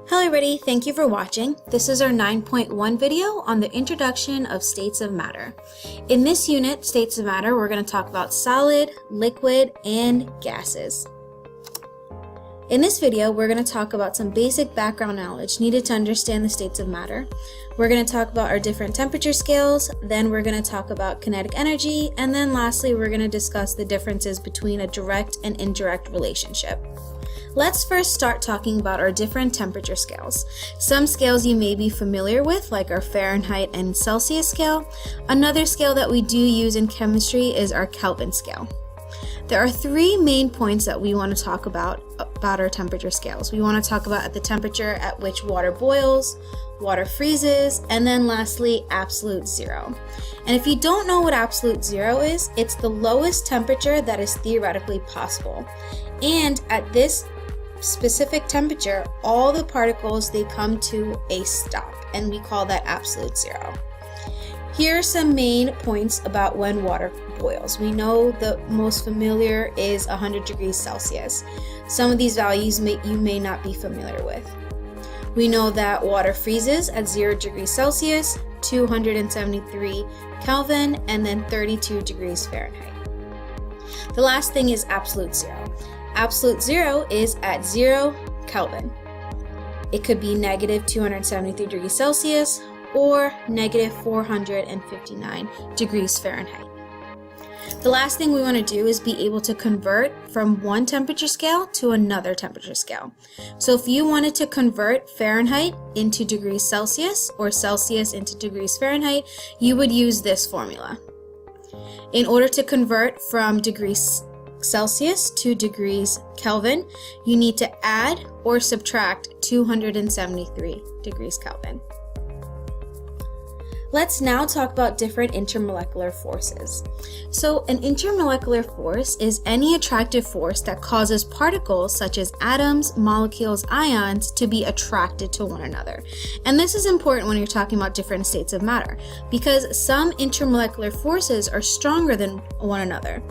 Hello everybody, thank you for watching. This is our 9.1 video on the introduction of states of matter. In this unit, states of matter, we're going to talk about solid, liquid, and gases. In this video, we're going to talk about some basic background knowledge needed to understand the states of matter. We're going to talk about our different temperature scales, then we're going to talk about kinetic energy, and then lastly, we're going to discuss the differences between a direct and indirect relationship. Let's first start talking about our different temperature scales. Some scales you may be familiar with, like our Fahrenheit and Celsius scale. Another scale that we do use in chemistry is our Kelvin scale. There are three main points that we want to talk about our temperature scales. We want to talk about the temperature at which water boils, water freezes, and then lastly, absolute zero. And if you don't know what absolute zero is, it's the lowest temperature that is theoretically possible. And at this specific temperature, all the particles, they come to a stop, and we call that absolute zero. Here are some main points about when water boils. We know the most familiar is 100 degrees Celsius. Some of these values you may not be familiar with. We know that water freezes at 0 degrees Celsius, 273 Kelvin, and then 32 degrees Fahrenheit. The last thing is absolute zero. Absolute zero is at 0 Kelvin. It could be negative 273 degrees Celsius or negative 459 degrees Fahrenheit. The last thing we want to do is be able to convert from one temperature scale to another temperature scale. So if you wanted to convert Fahrenheit into degrees Celsius or Celsius into degrees Fahrenheit, you would use this formula. In order to convert from degrees Celsius to degrees Kelvin, you need to add or subtract 273 degrees Kelvin. Let's now talk about different intermolecular forces. So an intermolecular force is any attractive force that causes particles such as atoms, molecules, ions to be attracted to one another. And this is important when you're talking about different states of matter because some intermolecular forces are stronger than one another.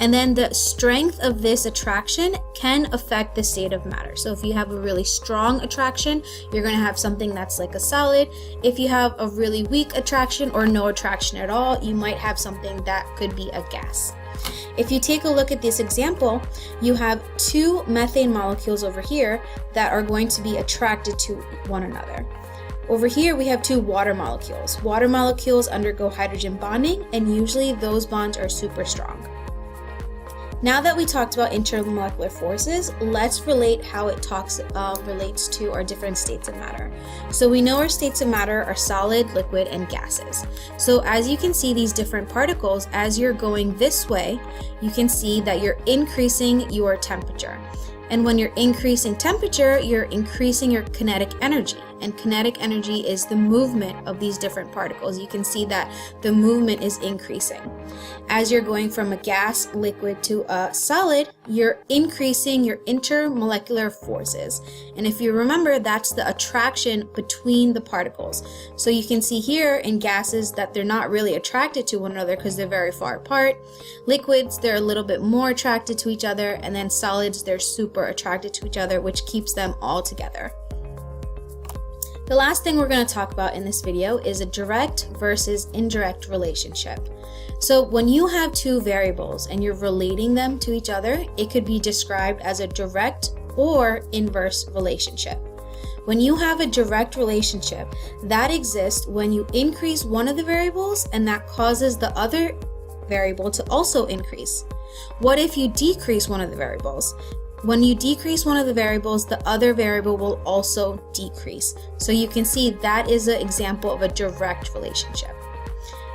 And then the strength of this attraction can affect the state of matter. So if you have a really strong attraction, you're going to have something that's like a solid. If you have a really weak attraction or no attraction at all, you might have something that could be a gas. If you take a look at this example, you have two methane molecules over here that are going to be attracted to one another. Over here, we have two water molecules. Water molecules undergo hydrogen bonding, and usually those bonds are super strong. Now that we talked about intermolecular forces, let's relate how it relates to our different states of matter. So we know our states of matter are solid, liquid, and gases. So as you can see these different particles, as you're going this way, you can see that you're increasing your temperature. And when you're increasing temperature, you're increasing your kinetic energy. And kinetic energy is the movement of these different particles. You can see that the movement is increasing. As you're going from a gas, liquid to a solid, you're increasing your intermolecular forces. And if you remember, that's the attraction between the particles. So you can see here in gases that they're not really attracted to one another because they're very far apart. Liquids, they're a little bit more attracted to each other. And then solids, they're super attracted to each other, which keeps them all together. The last thing we're going to talk about in this video is a direct versus indirect relationship. So when you have two variables and you're relating them to each other, it could be described as a direct or inverse relationship. When you have a direct relationship, that exists when you increase one of the variables and that causes the other variable to also increase. What if you decrease one of the variables? When you decrease one of the variables, the other variable will also decrease. So you can see that is an example of a direct relationship.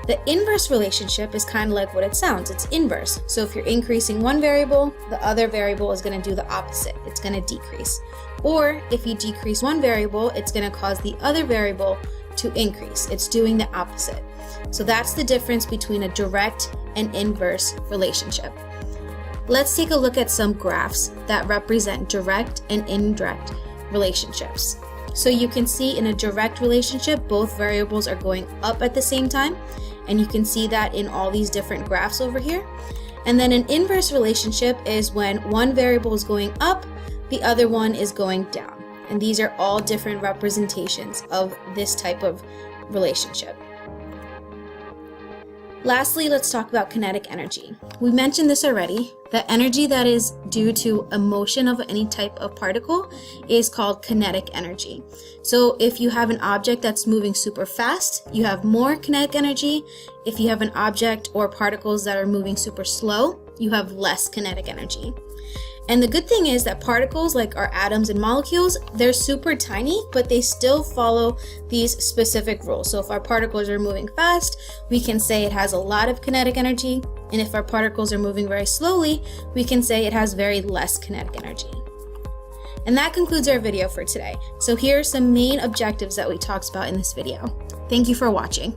The inverse relationship is kind of like what it sounds. It's inverse. So if you're increasing one variable, the other variable is going to do the opposite. It's going to decrease. Or if you decrease one variable, it's going to cause the other variable to increase. It's doing the opposite. So that's the difference between a direct and inverse relationship. Let's take a look at some graphs that represent direct and indirect relationships. So you can see in a direct relationship, both variables are going up at the same time. And you can see that in all these different graphs over here. And then an inverse relationship is when one variable is going up, the other one is going down. And these are all different representations of this type of relationship. Lastly, let's talk about kinetic energy. We mentioned this already. The energy that is due to a motion of any type of particle is called kinetic energy. So if you have an object that's moving super fast, you have more kinetic energy. If you have an object or particles that are moving super slow, you have less kinetic energy. And the good thing is that particles, like our atoms and molecules, they're super tiny, but they still follow these specific rules. So if our particles are moving fast, we can say it has a lot of kinetic energy. And if our particles are moving very slowly, we can say it has very less kinetic energy. And that concludes our video for today. So here are some main objectives that we talked about in this video. Thank you for watching.